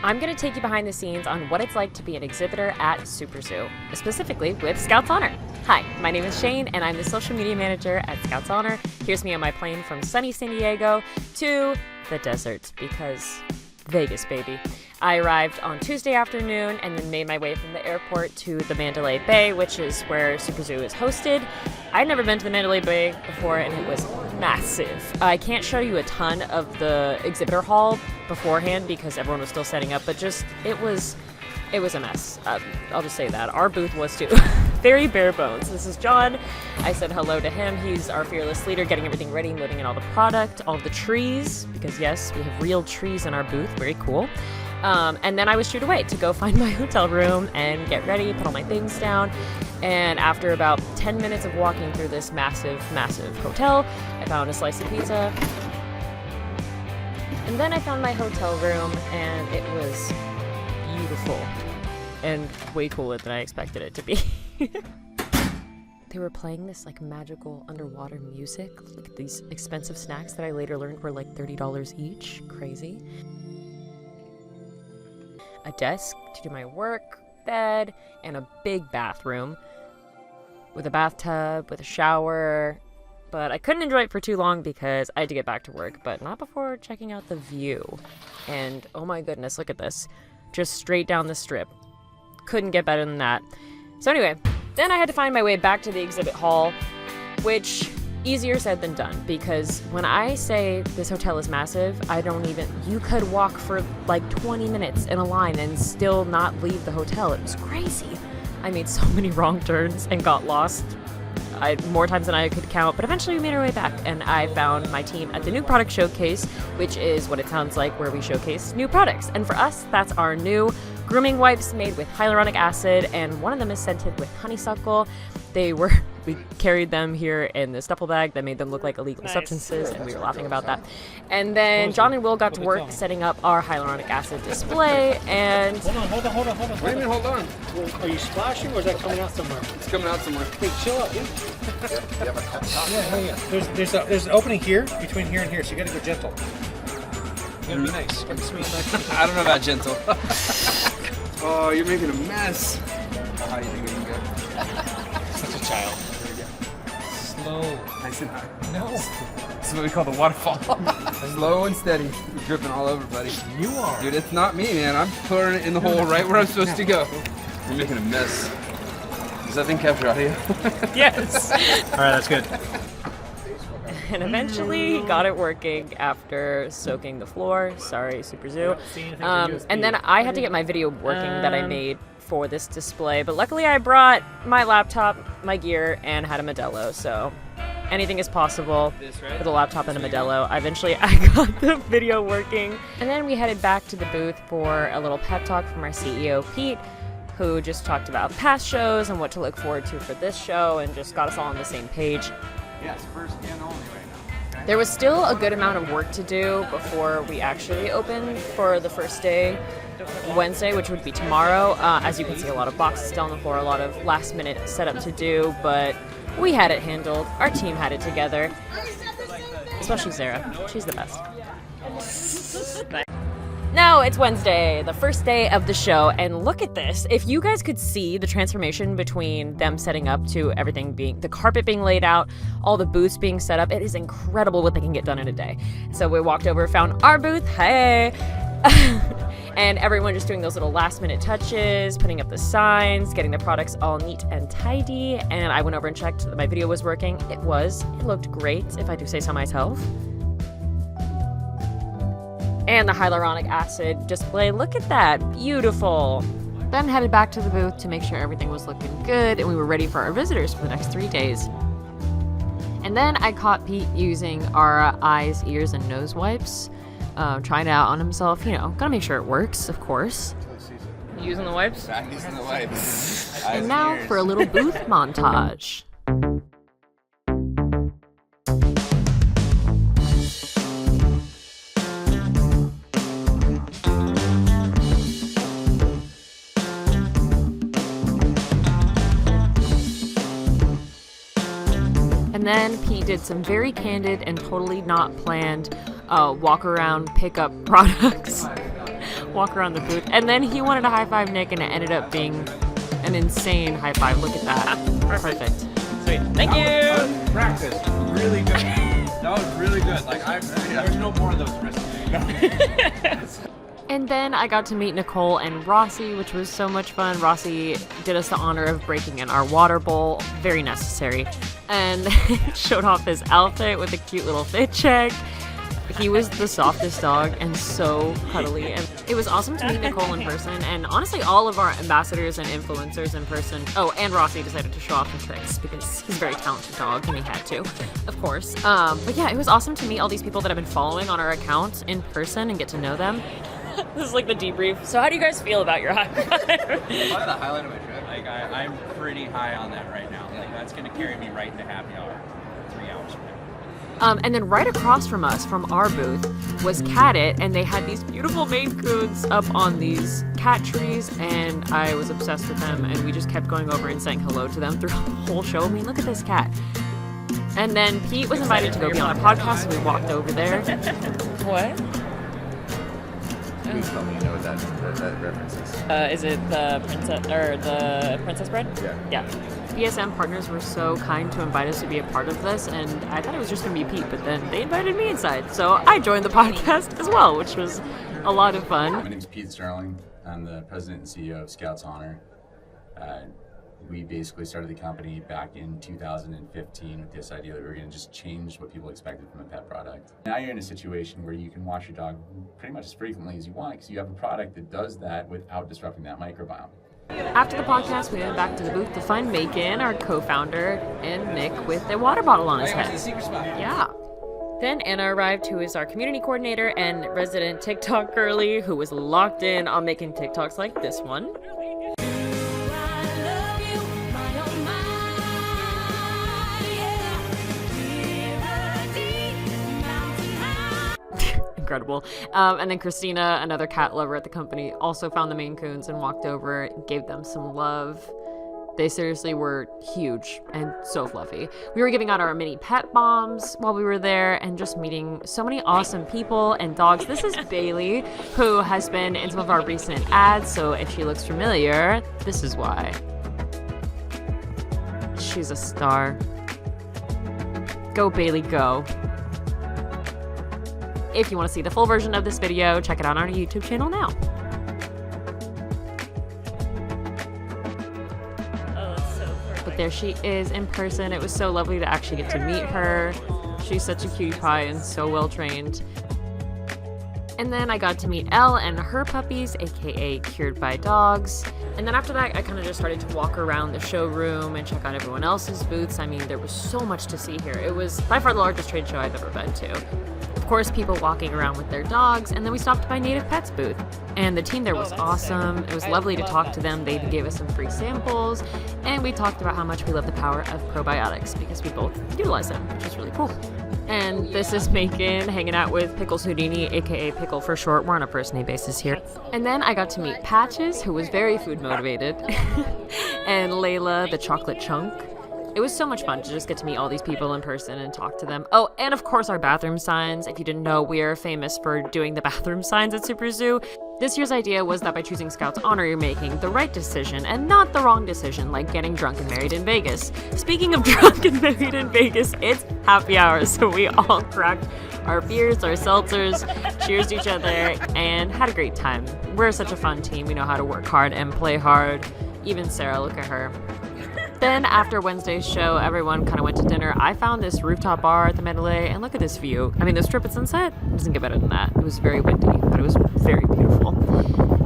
I'm going to take you behind the scenes on what it's like to be an exhibitor at Superzoo, specifically with Scouts Honor. Hi, my name is Shane, and I'm the social media manager at Scouts Honor. Here's me on my plane from sunny San Diego to the desert, because Vegas, baby. I arrived on Tuesday afternoon and then made my way from the airport to the Mandalay Bay, which is where Superzoo is hosted. I'd never been to the Mandalay Bay before, and it was massive. I can't show you a ton of the exhibitor hall beforehand because everyone was still setting up, but just, it was a mess. I'll just say that. Our booth was too. Very bare bones. This is John. I said hello to him. He's our fearless leader, getting everything ready, loading in all the product, all of the trees, because yes, we have real trees in our booth. Very cool. And then I was shooed away to go find my hotel room and get ready, put all my things down. And after about 10 minutes of walking through this massive, massive hotel, I found a slice of pizza. And then I found my hotel room, and it was beautiful and way cooler than I expected it to be. They were playing this like magical underwater music, like these expensive snacks that I later learned were like $30 each. Crazy. A desk to do my work, bed, and a big bathroom with a bathtub, with a shower. But I couldn't enjoy it for too long because I had to get back to work, but not before checking out the view. And oh my goodness, look at this. Just straight down the strip. Couldn't get better than that. So anyway, then I had to find my way back to the exhibit hall, which easier said than done, because when I say this hotel is massive, you could walk for like 20 minutes in a line and still not leave the hotel. It was crazy. I made so many wrong turns and got lost more times than I could count, but eventually we made our way back, and I found my team at the new product showcase, which is what it sounds like, where we showcase new products. And for us, that's our new grooming wipes made with hyaluronic acid, and one of them is scented with honeysuckle. We carried them here in this duffel bag that made them look like illegal substances, and we were laughing about that. And then John and Will got to work setting up our hyaluronic acid display, and... Hold on. Wait a minute, hold on. Are you splashing, or is that coming out somewhere? It's coming out somewhere. Hey, chill out, dude. Yeah. There's an opening here, between here and here, so you gotta go gentle. You gotta be nice. You gotta be sweet. I don't know about gentle. Oh, you're making a mess. How do you think we can go? Such a child. Slow. Nice and high. No. This is what we call the waterfall. Slow and steady. You're dripping all over, buddy. You are. Dude, it's not me, man. I'm pouring it in the hole right where I'm supposed to go. You're making a mess. Does that thing capture audio? Yes! All right, that's good. And eventually got it working after soaking the floor. Sorry, Superzoo. And then I had to get my video working that I made for this display, but luckily I brought my laptop, my gear, and had a Modelo, so anything is possible with a laptop and a Modelo. Eventually I got the video working, and then we headed back to the booth for a little pep talk from our CEO, Pete, who just talked about past shows and what to look forward to for this show, and just got us all on the same page. Yes, first and only right now. There was still a good amount of work to do before we actually opened for the first day, Wednesday, which would be tomorrow. As you can see, a lot of boxes still on the floor, a lot of last minute setup to do, but we had it handled. Our team had it together, especially Sarah. She's the best. No, it's Wednesday, the first day of the show, and look at this. If you guys could see the transformation between them setting up to everything the carpet being laid out, all the booths being set up, it is incredible what they can get done in a day. So we walked over, found our booth, hey! And everyone just doing those little last minute touches, putting up the signs, getting the products all neat and tidy, and I went over and checked that my video was working. It looked great, if I do say so myself. And the hyaluronic acid display, look at that, beautiful. Then headed back to the booth to make sure everything was looking good and we were ready for our visitors for the next 3 days. And then I caught Pete using our eyes, ears, and nose wipes, trying it out on himself, gotta make sure it works, of course. Using the wipes? I'm using the wipes. And now for a little booth montage. And then Pete did some very candid and totally not planned walk around pickup products walk around the booth. And then he wanted to high five Nick, and it ended up being an insane high five. Look at that. Perfect. Sweet. Thank you. Practice. Really good. That was really good. Like, there's no more of those risks. And then I got to meet Nicole and Rossi, which was so much fun. Rossi did us the honor of breaking in our water bowl. Very necessary. And showed off his outfit with a cute little fit check. He was the softest dog and so cuddly. And it was awesome to meet Nicole in person, and honestly all of our ambassadors and influencers in person. Oh, and Rossi decided to show off his tricks because he's a very talented dog and he had to, of course. But yeah, it was awesome to meet all these people that I've been following on our account in person and get to know them. This is like the debrief. So how do you guys feel about your high five? Probably the highlight of my trip. Like I'm pretty high on that right now. Like that's gonna carry me right into happy hour 3 hours from now. And then right across from us, from our booth, was Cat It, and they had these beautiful Maine Coons up on these cat trees, and I was obsessed with them, and we just kept going over and saying hello to them through the whole show. I mean, look at this cat. And then Pete was invited to go be on a podcast, so we walked over there. What? Please tell me you know what that reference is. Is it the princess bread? Yeah. Yeah. BSM partners were so kind to invite us to be a part of this, and I thought it was just going to be Pete, but then they invited me inside, so I joined the podcast as well, which was a lot of fun. My name is Pete Sterling. I'm the president and CEO of Scouts Honor. We basically started the company back in 2015 with this idea that we were going to just change what people expected from a pet product. Now you're in a situation where you can wash your dog pretty much as frequently as you want because you have a product that does that without disrupting that microbiome. After the podcast, we went back to the booth to find Macon, our co-founder, and Nick with a water bottle on his head. Yeah. Then Anna arrived, who is our community coordinator and resident TikTok girly, who was locked in on making TikToks like this one. Incredible. And then Christina, another cat lover at the company, also found the Maine Coons and walked over, gave them some love. They seriously were huge and so fluffy. We were giving out our mini pet bombs while we were there and just meeting so many awesome people and dogs. This is Bailey, who has been in some of our recent ads, so if she looks familiar, this is why. She's a star. Go, Bailey, go. If you want to see the full version of this video, check it out on our YouTube channel now. But there she is in person. It was so lovely to actually get to meet her. She's such a cutie pie and so well trained. And then I got to meet Elle and her puppies, aka Cured by Dogs. And then after that, I kind of just started to walk around the showroom and check out everyone else's booths. I mean, there was so much to see here. It was by far the largest trade show I've ever been to. Of course, people walking around with their dogs, and then we stopped by Native Pets booth. And the team there was awesome. It was lovely to talk to them. They even gave us some free samples, and we talked about how much we love the power of probiotics because we both utilize them, which is really cool. And this is Macon hanging out with Pickles Houdini, aka Pickle for short. We're on a first name basis here. And then I got to meet Patches, who was very food motivated, and Layla, the chocolate chunk. It was so much fun to just get to meet all these people in person and talk to them. Oh, and of course our bathroom signs. If you didn't know, we are famous for doing the bathroom signs at Superzoo. This year's idea was that by choosing Scouts Honor, you're making the right decision and not the wrong decision, like getting drunk and married in Vegas. Speaking of drunk and married in Vegas, it's happy hour, so we all cracked our beers, our seltzers, cheers to each other, and had a great time. We're such a fun team. We know how to work hard and play hard. Even Sarah, look at her. Then after Wednesday's show, everyone kind of went to dinner. I found this rooftop bar at the Mandalay, and look at this view. I mean, the strip at sunset doesn't get better than that. It was very windy, but it was very beautiful.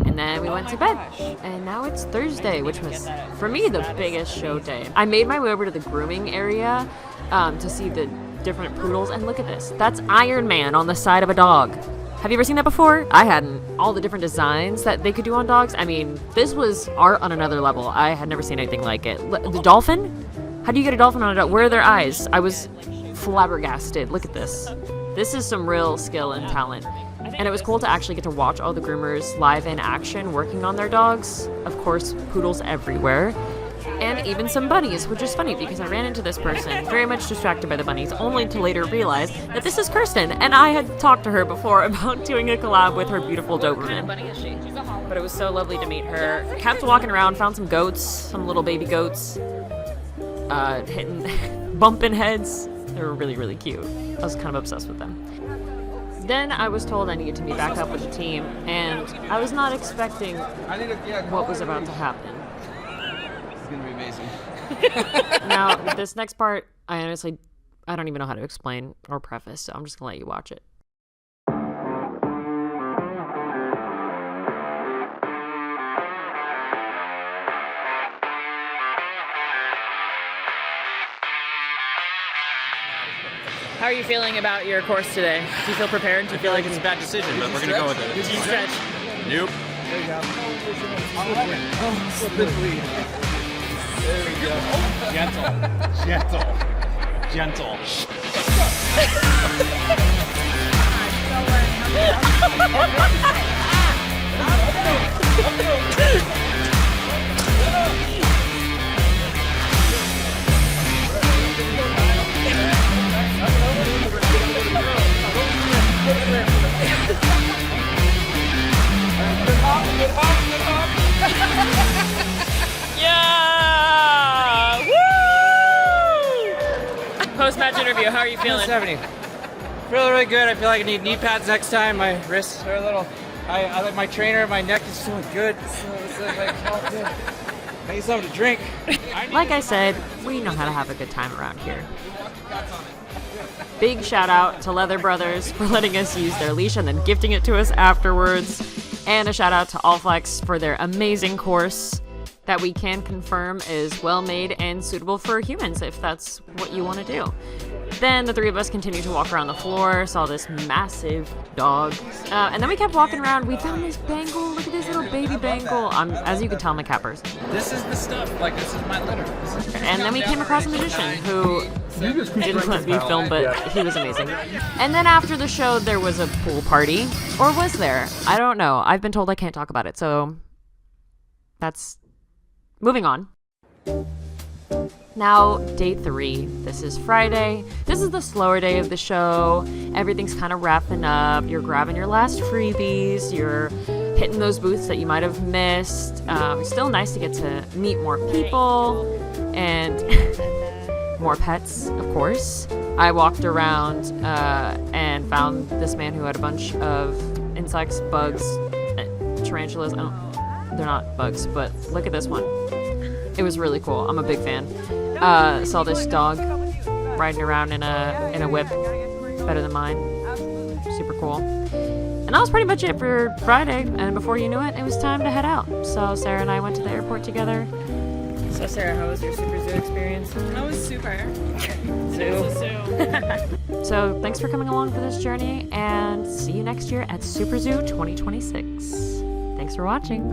And then we went to bed, and now it's Thursday, which was, for me, the biggest show day. I made my way over to the grooming area to see the different poodles, and look at this. That's Iron Man on the side of a dog. Have you ever seen that before? I hadn't. All the different designs that they could do on dogs. I mean, this was art on another level. I had never seen anything like it. The dolphin? How do you get a dolphin on a dog? Where are their eyes? I was flabbergasted. Look at this. This is some real skill and talent. And it was cool to actually get to watch all the groomers live in action working on their dogs. Of course, poodles everywhere. and even some bunnies, which is funny because I ran into this person, very much distracted by the bunnies, only to later realize that this is Kirsten, and I had talked to her before about doing a collab with her beautiful Doberman. Bunny is she? She's a Holland. But it was so lovely to meet her. Kept walking around, found some goats, some little baby goats, bumping heads. They were really, really cute. I was kind of obsessed with them. Then I was told I needed to meet back up with the team, and I was not expecting what was about to happen. It's gonna be amazing. Now, this next part, I don't even know how to explain or preface, so I'm just gonna let you watch it. How are you feeling about your course today? Do you feel prepared? Do you feel like It's a bad decision, but we're gonna go with it. Did you stretch? Nope. There you go. Gentle. Yeah! Woo! Post-match interview, how are you feeling? 70. Really, really good. I feel like I need knee pads next time. My wrists are a little. I like my trainer. My neck is doing good. So it's like all good. I need something to drink. Like I said, we know how to have a good time around here. Big shout out to Leather Brothers for letting us use their leash and then gifting it to us afterwards. And a shout out to Allflex for their amazing course that we can confirm is well made and suitable for humans if that's what you want to do. Then the three of us continued to walk around the floor, saw this massive dog, and then we kept walking around. We found this Bengal. Look at this little baby Bengal. As you can tell, I'm a cat person. This is the stuff. Like, this is my litter. And then we came across a magician who didn't let me film, but he was amazing. And then after the show, there was a pool party. Or was there? I don't know. I've been told I can't talk about it, so that's... Moving on. Now, day 3. This is Friday. This is the slower day of the show. Everything's kind of wrapping up. You're grabbing your last freebies. You're hitting those booths that you might have missed. It's still nice to get to meet more people and more pets, of course. I walked around and found this man who had a bunch of insects, bugs, tarantulas. They're not bugs, but look at this one. It was really cool. I'm a big fan. Saw this dog riding around in a whip, better than mine. Super cool. And that was pretty much it for Friday. And before you knew it, it was time to head out. So Sarah and I went to the airport together. So Sarah, how was your Superzoo experience? That was super. Zoo. Zoo. So thanks for coming along for this journey, and see you next year at Superzoo 2026. Thanks for watching.